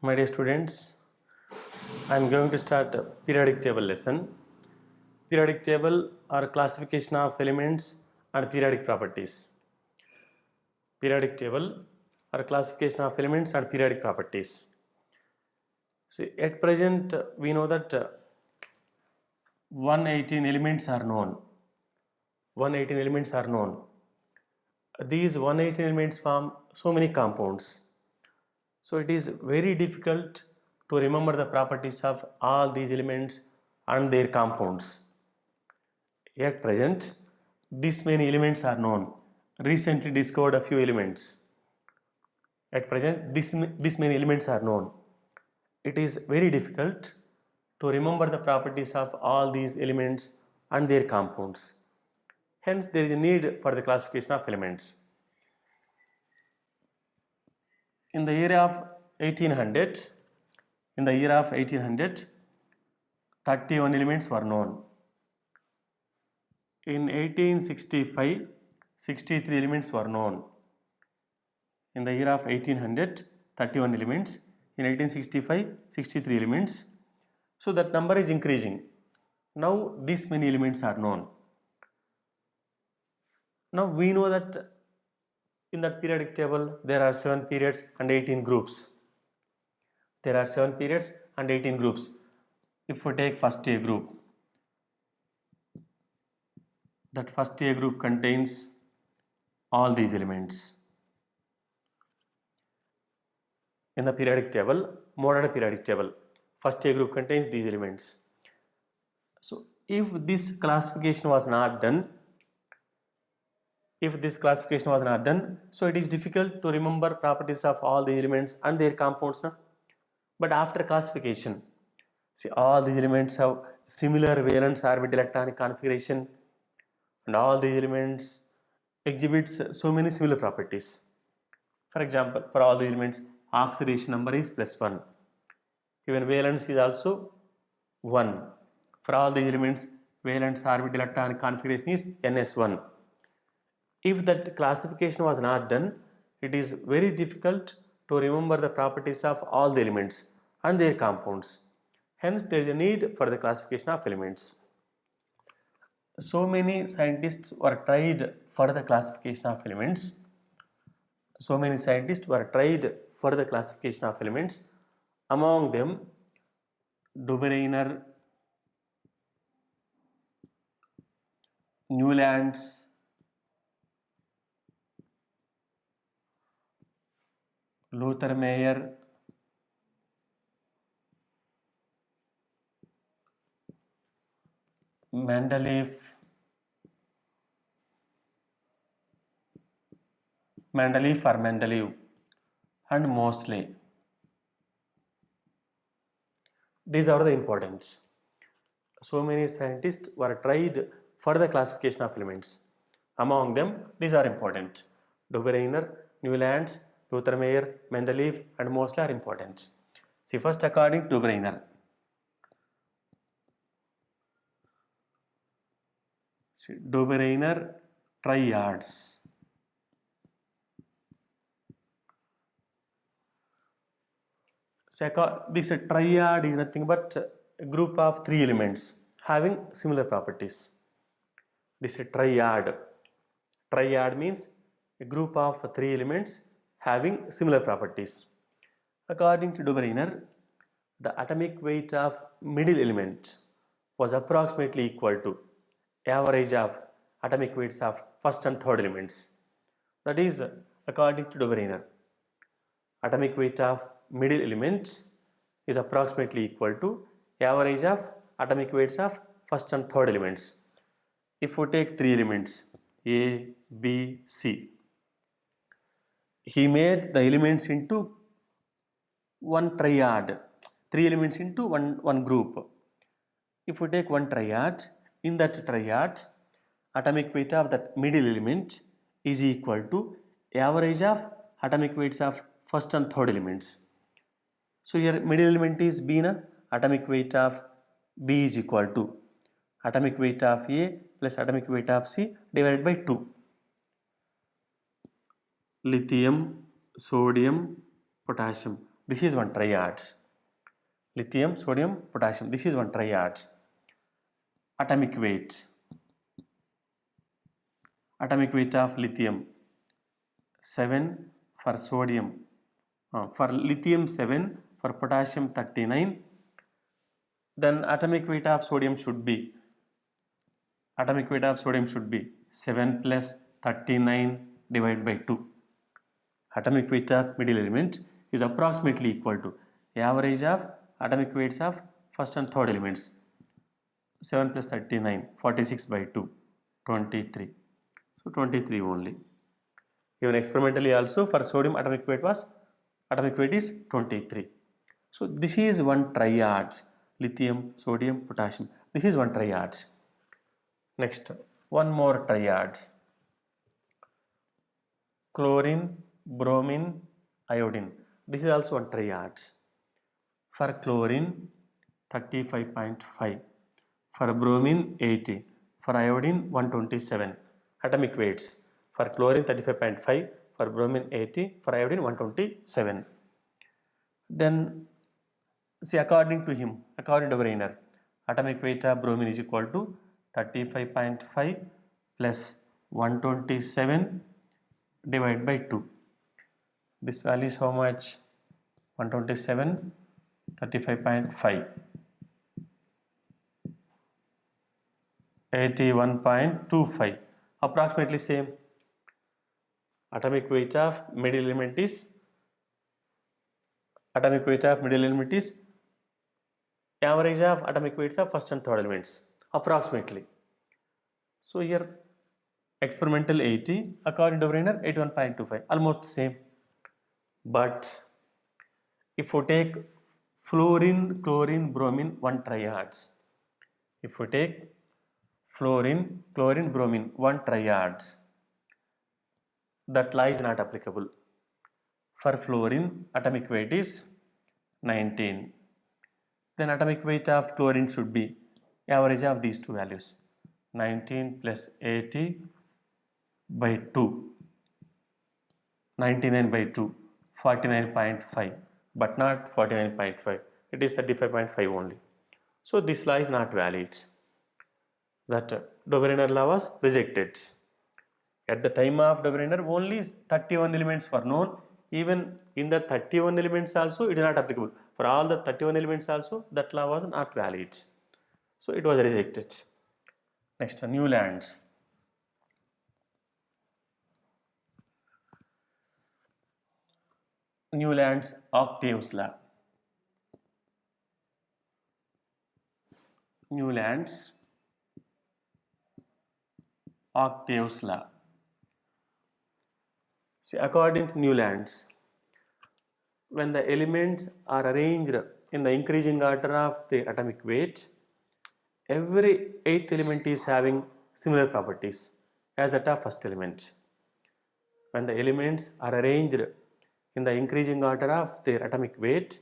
My dear students, I am going to start a periodic table lesson. Periodic table are classification of elements and periodic properties. Periodic table are classification of elements and periodic properties. See, at present we know that 118 elements are known. 118 elements are known. These 118 elements form so many compounds. So it is very difficult to remember the properties of all these elements and their compounds. At present, this many elements are known. Recently discovered a few elements. At present, this many elements are known. It is very difficult to remember the properties of all these elements and their compounds. Hence, there is a need for the classification of elements. In the year of 1800, 31 elements were known. In 1865, 63 elements were known. In the year of 1800, 31 elements. In 1865, 63 elements. So that number is increasing. Now these many elements are known. Now we know that in that periodic table there are 7 periods and 18 groups. There are 7 periods and 18 groups. If we take first A group, that first A group contains all these elements. In the periodic table, modern periodic table, first A group contains these elements. So if this classification was not done, so it is difficult to remember properties of all the elements and their compounds. No? But after classification, see, all these elements have similar valence orbital electronic configuration and all these elements exhibits so many similar properties. For example, for all the elements, oxidation number is +1. Even valence is also 1. For all the elements, valence orbital electronic configuration is ns1. If that classification was not done, it is very difficult to remember the properties of all the elements and their compounds. Hence, there is a need for the classification of elements. So many scientists were tried for the classification of elements. Among them, Dobereiner, Newlands, Luther Meyer, Mendeleev, and Moseley. These are the important. So many scientists were tried for the classification of elements. Among them, these are important. Dobereiner, Newlands, Luther Meyer, Mendeleev, and Moseley are important. See, first according to Dobereiner. Dobereiner triads. So, this triad is nothing but a group of 3 elements having similar properties. This triad. Triad means a group of 3 elements having similar properties. According to Dobereiner, the atomic weight of middle element was approximately equal to average of atomic weights of first and third elements. That is, according to Dobereiner, atomic weight of middle element is approximately equal to average of atomic weights of first and third elements. If we take 3 elements A, B, C, he made the elements into one triad, 3 elements into one group. If we take one triad, in that triad, atomic weight of that middle element is equal to average of atomic weights of first and third elements. So here middle element is B, na? Atomic weight of B is equal to atomic weight of A plus atomic weight of C divided by 2. Lithium, sodium, potassium. This is one triad. Lithium, sodium, potassium. This is one triad. Atomic weight. Atomic weight of lithium 7 for sodium. For lithium 7, for potassium 39. Then atomic weight of sodium should be 7 plus 39 divided by 2. Atomic weight of middle element is approximately equal to average of atomic weights of first and third elements. 7 plus 39, 46 by 2, 23. So 23 only. Even experimentally also for sodium atomic weight is 23. So this is one triad, lithium, sodium, potassium. This is one triad. Next, one more triad. Chlorine, bromine, iodine. This is also one triad. For chlorine 35.5, for bromine 80, for iodine 127. Atomic weights. For chlorine 35.5, for bromine 80, for iodine 127. Then see, according to Brenner, atomic weight of bromine is equal to 35.5 plus 127 divided by 2. This value is how much? 127, 35.5. 81.25. Approximately same. Atomic weight of middle element is average of atomic weights of first and third elements, approximately. So here experimental 80, according to Brenner 81.25, almost same. But if we take fluorine, chlorine, bromine, one triads. If we take fluorine, chlorine, bromine, one triads, that law is not applicable. For fluorine, atomic weight is 19. Then atomic weight of chlorine should be average of these two values, 19 plus 80 by 2, 99 by 2, 49.5, but not 49.5, it is 35.5 only. So this law is not valid. That Dobereiner law was rejected. At the time of Dobereiner, only 31 elements were known. Even in the 31 elements also, it is not applicable. For all the 31 elements also, that law was not valid. So it was rejected. Next, Newlands. Newlands octaves law. Newlands octaves law. See, according to Newlands, when the elements are arranged in the increasing order of the atomic weight, every eighth element is having similar properties as that of first element. When the elements are arranged in the increasing order of their atomic weight,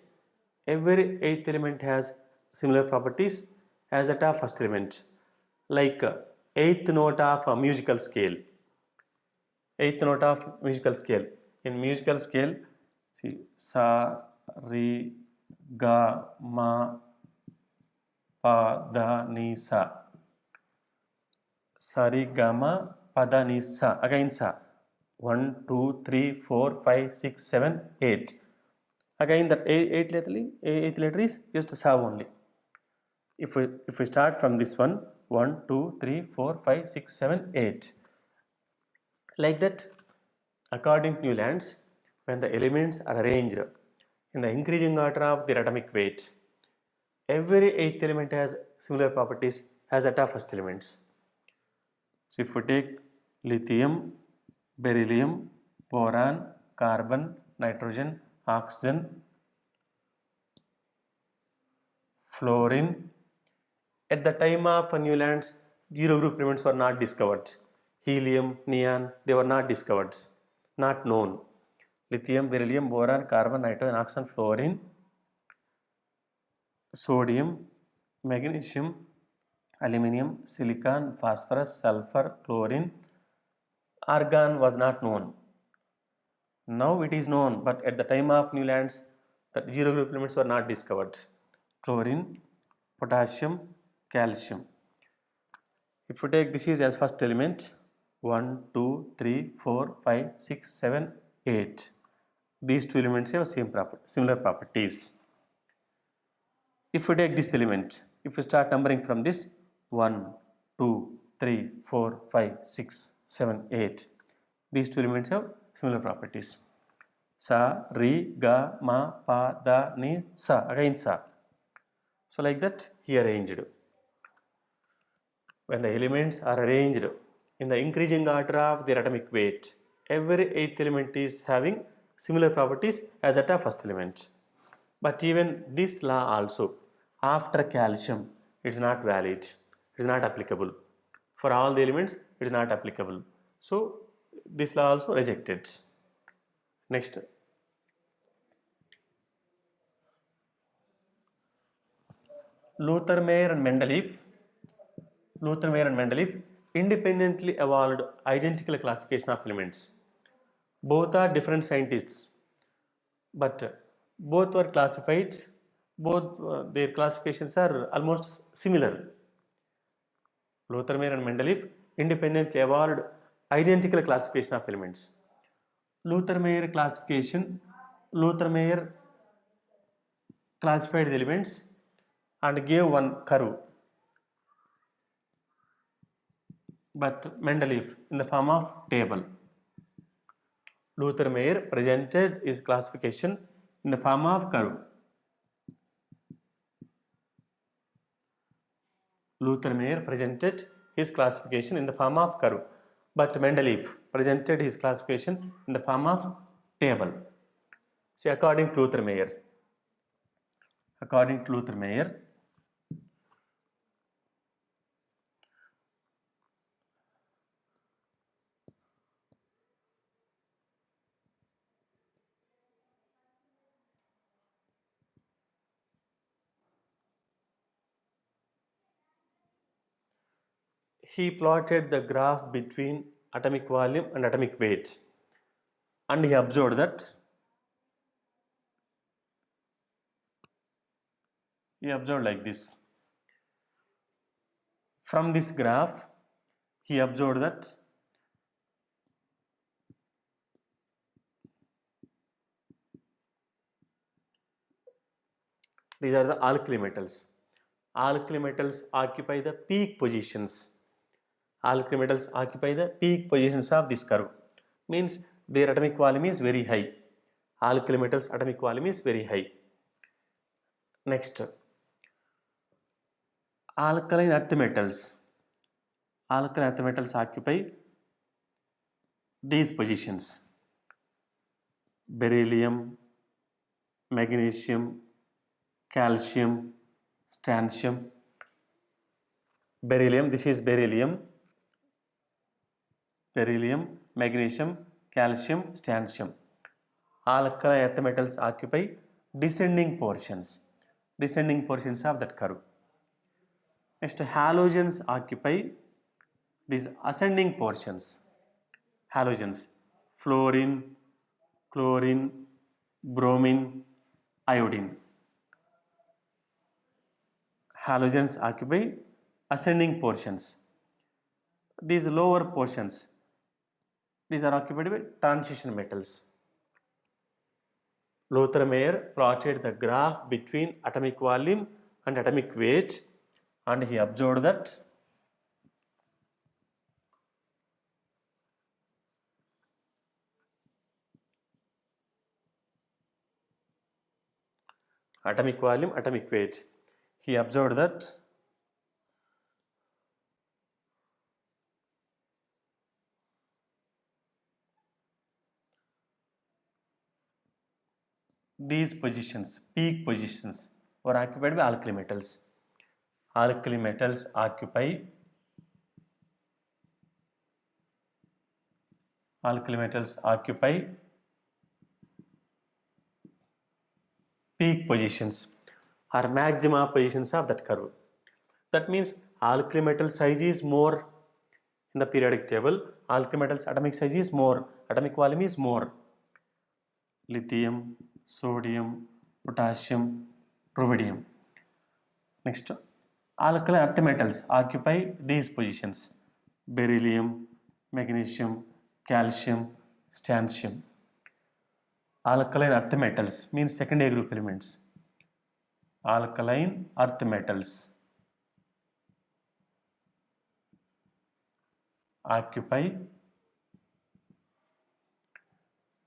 every eighth element has similar properties as that of first element. Like eighth note of a musical scale. Eighth note of musical scale. In musical scale, see, sa, re, ga, ma, pa, da, ni, sa. Sa, re, ga, ma, pa, da, ni, sa. Again sa. 1, 2, 3, 4, 5, 6, 7, 8. Again that eighth letter is just sa only. If we start from this one, 1, 2, 3, 4, 5, 6, 7, 8. Like that, according to Newlands, when the elements are arranged in the increasing order of their atomic weight, every eighth element has similar properties as that of first elements. So if we take lithium, beryllium, boron, carbon, nitrogen, oxygen, fluorine, at the time of Newlands, zero group elements were not discovered. Helium, neon, they were not discovered, not known. Lithium, beryllium, boron, carbon, nitrogen, oxygen, fluorine, sodium, magnesium, aluminum, silicon, phosphorus, sulfur, chlorine, argon was not known. Now it is known, but at the time of Newlands, That zero group elements were not discovered. Chlorine, potassium, calcium. If you take this is as first element, 1, 2, 3, 4, 5, 6, 7, 8. These two elements have similar properties. If we take this element, if we start numbering from this 1, 2, 3, 4, 5, 6, 7, 8, these two elements have similar properties. Sa, Ri, Ga, Ma, Pa, Da, Ni, Sa, again Sa. So like that he arranged. When the elements are arranged in the increasing order of their atomic weight, every eighth element is having similar properties as that of first element. But even this law also, after calcium, it is not valid, it is not applicable. For all the elements, it is not applicable. So, this law also rejected. Next, Luther Meyer and Mendeleev independently evolved identical classification of elements. Both are different scientists, but both were classified, both their classifications are almost similar. Luther Meyer and Mendeleev independently evolved identical classification of elements. Luther Meyer classified the elements and gave one curve, but Mendeleev in the form of table. Luther Meyer presented his classification in the form of curve. Luther Meyer presented his classification in the form of curve, but Mendeleev presented his classification in the form of table. See, according to Luther Meyer, he plotted the graph between atomic volume and atomic weight, and he observed like this. From this graph, he observed that these are the alkali metals. Alkali metals occupy the peak positions. Alkali metals occupy the peak positions of this curve. Means their atomic volume is very high. Alkali metals atomic volume is very high. Next, alkaline earth metals. Alkaline earth metals occupy these positions: beryllium, magnesium, calcium, strontium. Beryllium, this is beryllium, magnesium, calcium, strontium. Alkali earth metals occupy descending portions of that curve. Next, halogens occupy these ascending portions. Halogens: fluorine, chlorine, bromine, iodine. Halogens occupy ascending portions. These lower portions, these are occupied by transition metals. Luther Meyer plotted the graph between atomic volume and atomic weight, and he observed that atomic volume, atomic weight. He observed that these positions, peak positions, were occupied by alkali metals. Alkali metals occupy peak positions or maxima positions of that curve. That means alkali metal size is more in the periodic table. Alkali metals atomic size is more, atomic volume is more. Lithium, sodium, potassium, rubidium. Next, alkaline earth metals occupy these positions: beryllium, magnesium, calcium, strontium. Alkaline earth metals means secondary group elements. Alkaline earth metals occupy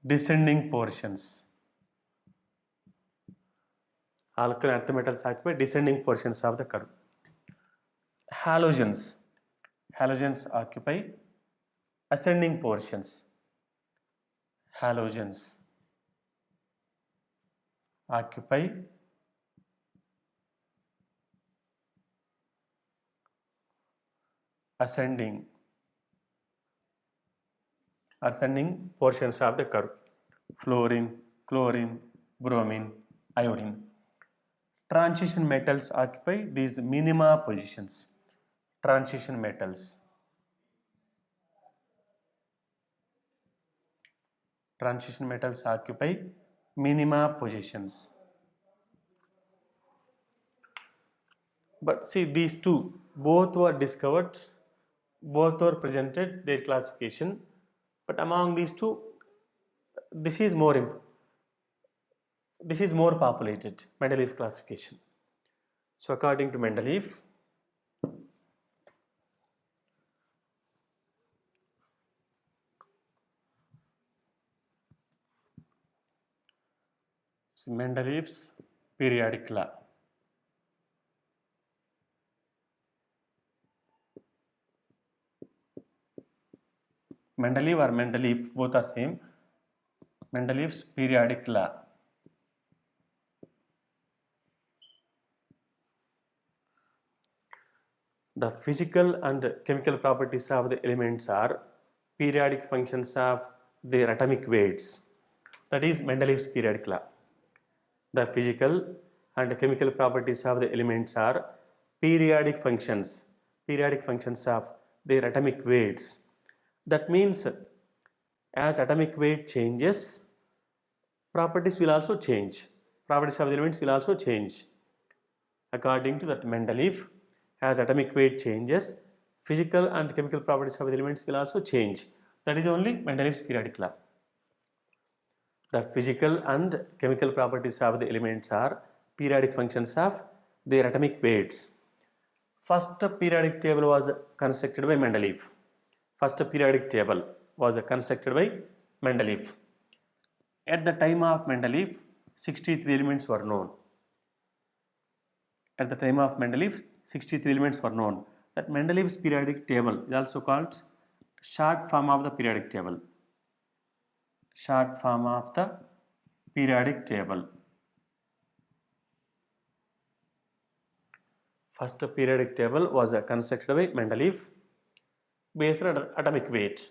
descending portions. Alkaline earth metals occupy descending portions of the curve. Halogens. Halogens occupy ascending portions. Halogens occupy ascending portions of the curve: fluorine, chlorine, bromine, iodine. Transition metals occupy these minima positions. Transition metals. Transition metals occupy minima positions. But see, these two, both were discovered, both were presented, their classification. But among these two, this is more populated, Mendeleev classification. So according to Mendeleev, Mendeleev's periodic law. Mendeleev or Mendeleev, both are same. Mendeleev's periodic law. The physical and chemical properties of the elements are periodic functions of their atomic weights. That is Mendeleev's periodic law. The physical and chemical properties of the elements are periodic functions of their atomic weights. That means as atomic weight changes, properties will also change. Properties of the elements will also change. According to that Mendeleev, as atomic weight changes, physical and chemical properties of the elements will also change. That is only Mendeleev's periodic law. The physical and chemical properties of the elements are periodic functions of their atomic weights. First periodic table was constructed by Mendeleev. First periodic table was constructed by Mendeleev. At the time of Mendeleev, 63 elements were known. At the time of Mendeleev, 63 elements were known. That Mendeleev's periodic table is also called short form of the periodic table. Short form of the periodic table. First periodic table was constructed by Mendeleev based on atomic weight.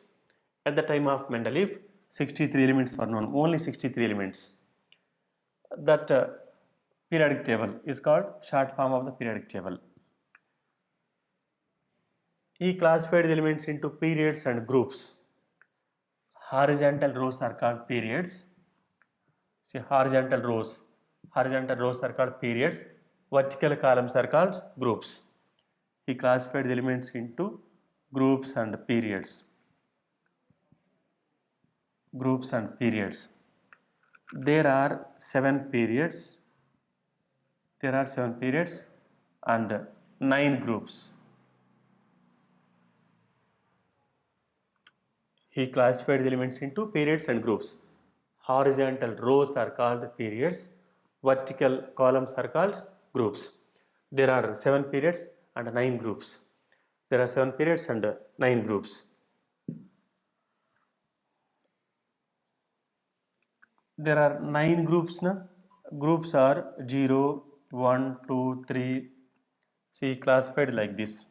At the time of Mendeleev, 63 elements were known, only 63 elements. That periodic table is called short form of the periodic table. He classified the elements into periods and groups. Horizontal rows are called periods. See, horizontal rows are called periods. Vertical columns are called groups. He classified the elements into groups and periods. Groups and periods. There are 7 periods. And 9 groups. He classified the elements into periods and groups. Horizontal rows are called periods. Vertical columns are called groups. There are 7 periods and 9 groups. There are 7 periods and 9 groups. There are 9 groups. Groups are 0, 1, 2, 3. See, classified like this.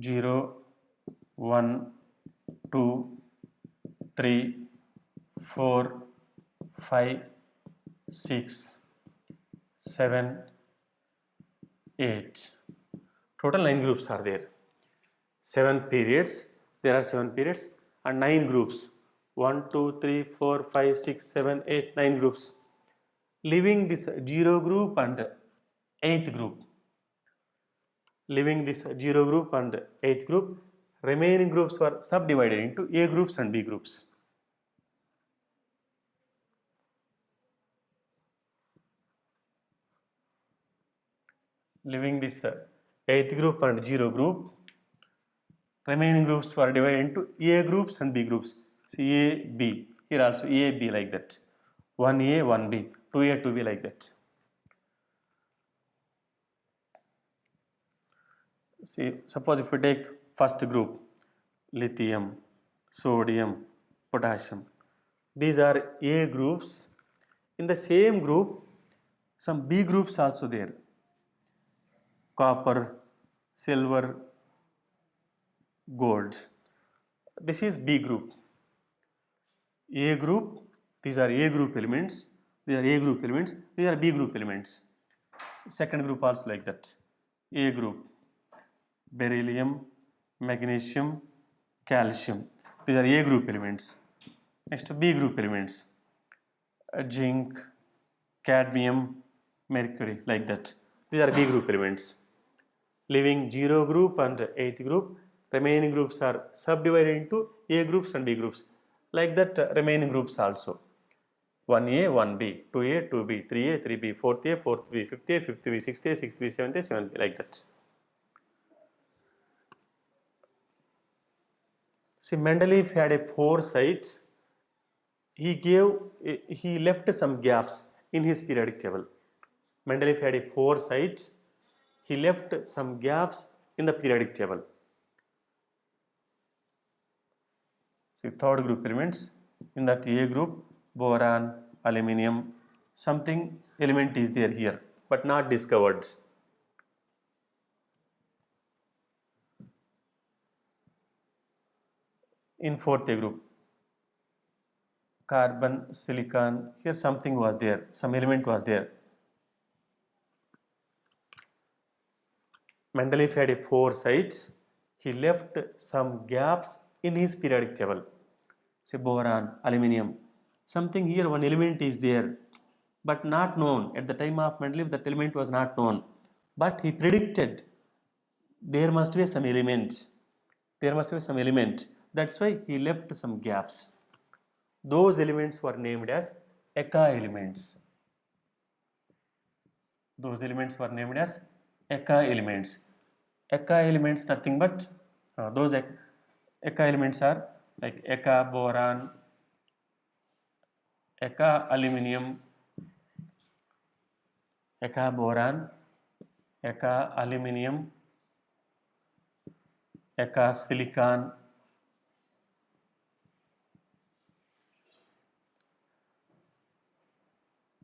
0, 1, 2, 3, 4, 5, 6, 7, 8. Total 9 groups are there. 7 periods. There are 7 periods and 9 groups. 1, 2, 3, 4, 5, 6, 7, 8, 9 groups. Leaving this 0 group and 8th group. Leaving this 0 group and 8th group, remaining groups were subdivided into A groups and B groups. Leaving this 8th group and 0 group, remaining groups were divided into A groups and B groups. See A, B. Here also A, B like that. 1A, 1B, 2A, 2B like that. See, suppose if we take first group, lithium, sodium, potassium. These are A groups. In the same group, some B groups also there. Copper, silver, gold. This is B group. A group, these are A group elements. These are A group elements. These are B group elements. Second group also like that. A group, beryllium, magnesium, calcium. These are A group elements. Next B group elements, zinc, cadmium, mercury like that. These are B group elements. Leaving 0 group and 8th group, remaining groups are subdivided into A groups and B groups. Like that remaining groups also. 1A, 1B, 2A, 2B, 3A, 3B, 4th A, 4th B, 5th A, 5th B, 6th A, 6th B, 7th A, 7th B, like that. See, Mendeleev had a foresight. He left some gaps in his periodic table. Mendeleev had a foresight. He left some gaps in the periodic table. See, third group elements. In that A group, boron, aluminium, something element is there here, but not discovered. In fourth A group, carbon, silicon, here something was there, some element was there. Mendeleev had a foresight. He left some gaps in his periodic table. Say boron, aluminium, something here, one element is there, but not known. At the time of Mendeleev, that element was not known. But he predicted there must be some element. There must be some element. That's why he left some gaps. Those elements were named as Eka elements. Those elements were named as Eka elements. Eka elements nothing but those Eka elements are like Eka boron, Eka aluminium, Eka boron, Eka aluminium, Eka silicon,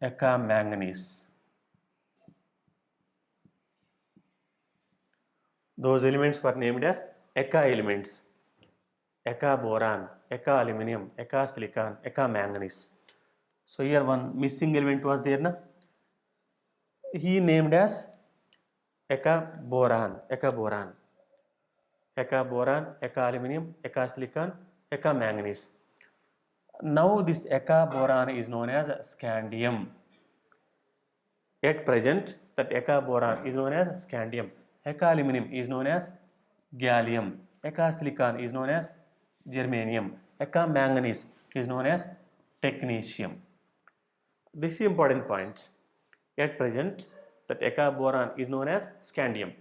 Eka manganese. Those elements were named as Eka elements. Eka boron, Eka aluminium, Eka silicon, Eka manganese. So here one missing element was there, na? He named as Eka boron, Eka boron, Eka boron, Eka aluminium, Eka silicon, Eka manganese. Now this Eka boron is known as scandium. At present, that Eka boron is known as scandium. Eka aluminium is known as gallium. Eka silicon is known as germanium. Eka manganese is known as technetium. This is important point. At present, that Eka boron is known as scandium.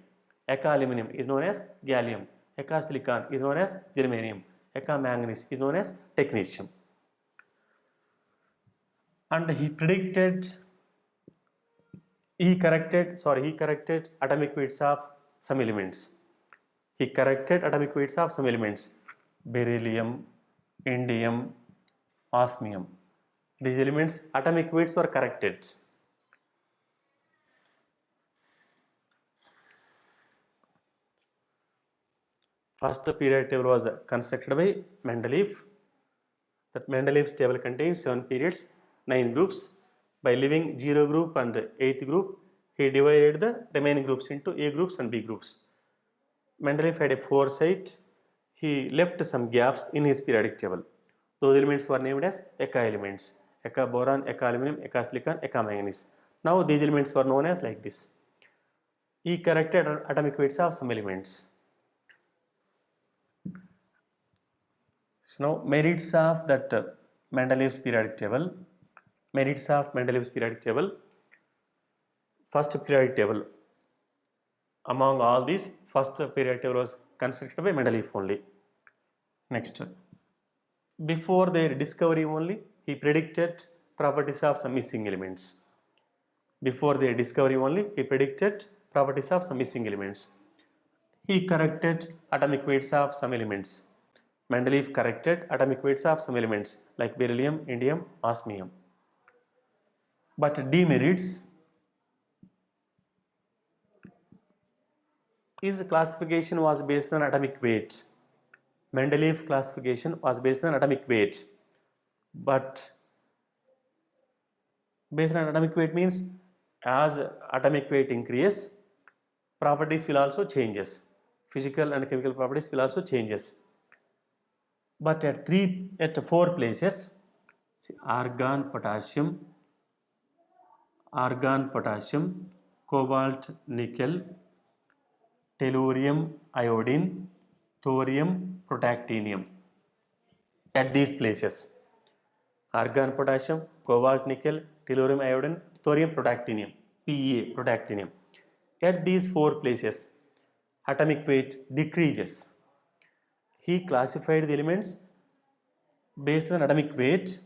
Eka aluminium is known as gallium. Eka silicon is known as germanium. Eka manganese is known as technetium. And he corrected atomic weights of some elements. He corrected atomic weights of some elements. Beryllium, indium, osmium. These elements atomic weights were corrected. First periodic table was constructed by Mendeleev. That Mendeleev's table contains 7 periods, 9 groups. By leaving 0 group and 8th group, he divided the remaining groups into A groups and B groups. Mendeleev had a foresight. He left some gaps in his periodic table. Those elements were named as Eka elements. Eka boron, Eka aluminum, Eka silicon, Eka manganese. Now these elements were known as like this. He corrected atomic weights of some elements. So now merits of that Mendeleev's periodic table. Merits of Mendeleev's periodic table. First periodic table. Among all these, first periodic table was constructed by Mendeleev only. Next, before their discovery only, he predicted properties of some missing elements. Before their discovery only, he predicted properties of some missing elements. He corrected atomic weights of some elements. Mendeleev corrected atomic weights of some elements like beryllium, indium, osmium. But demerits, his classification was based on atomic weight. Mendeleev classification was based on atomic weight. But based on atomic weight means as atomic weight increases, properties will also changes. Physical and chemical properties will also changes. But at four places, see, argon, potassium, cobalt, nickel, tellurium, iodine, thorium, protactinium. At these places, argon, potassium, cobalt, nickel, tellurium, iodine, thorium, protactinium, PA, protactinium. At these four places, atomic weight decreases. He classified the elements based on atomic weight.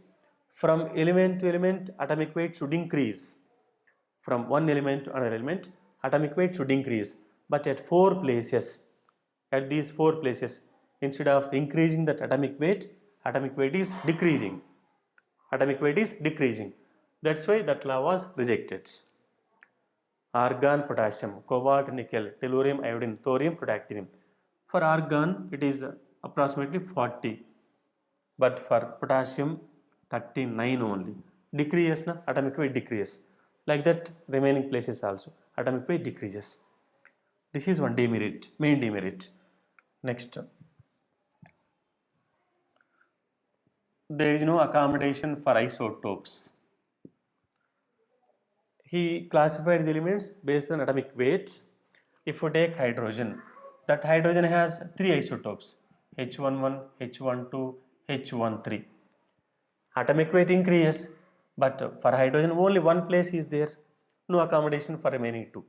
From element to element, atomic weight should increase. From one element to another element, atomic weight should increase. But at these four places, instead of increasing that atomic weight is decreasing. Atomic weight is decreasing. That's why that law was rejected. Argon, potassium, cobalt, nickel, tellurium, iodine, thorium, protactinium. For argon, it is approximately 40. But for potassium, 39 only. Decreases, na? Atomic weight decreases. Like that, remaining places also, atomic weight decreases. This is one demerit, main demerit. Next, there is no accommodation for isotopes. He classified the elements based on atomic weight. If you take hydrogen, that hydrogen has three isotopes, H11, H12, H13. Atomic weight increases, but for hydrogen only one place is there, no accommodation for remaining two.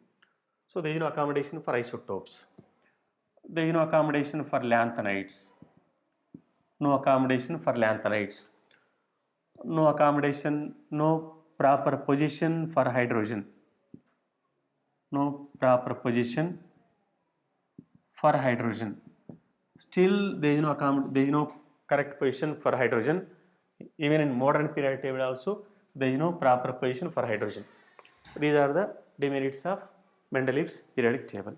So there is no accommodation for isotopes. There is no accommodation for lanthanides. No accommodation for lanthanides. No accommodation, no proper position for hydrogen. No proper position for hydrogen. Still, there is no correct position for hydrogen. Even in modern periodic table also, there is no proper position for hydrogen. These are the demerits of Mendeleev's periodic table.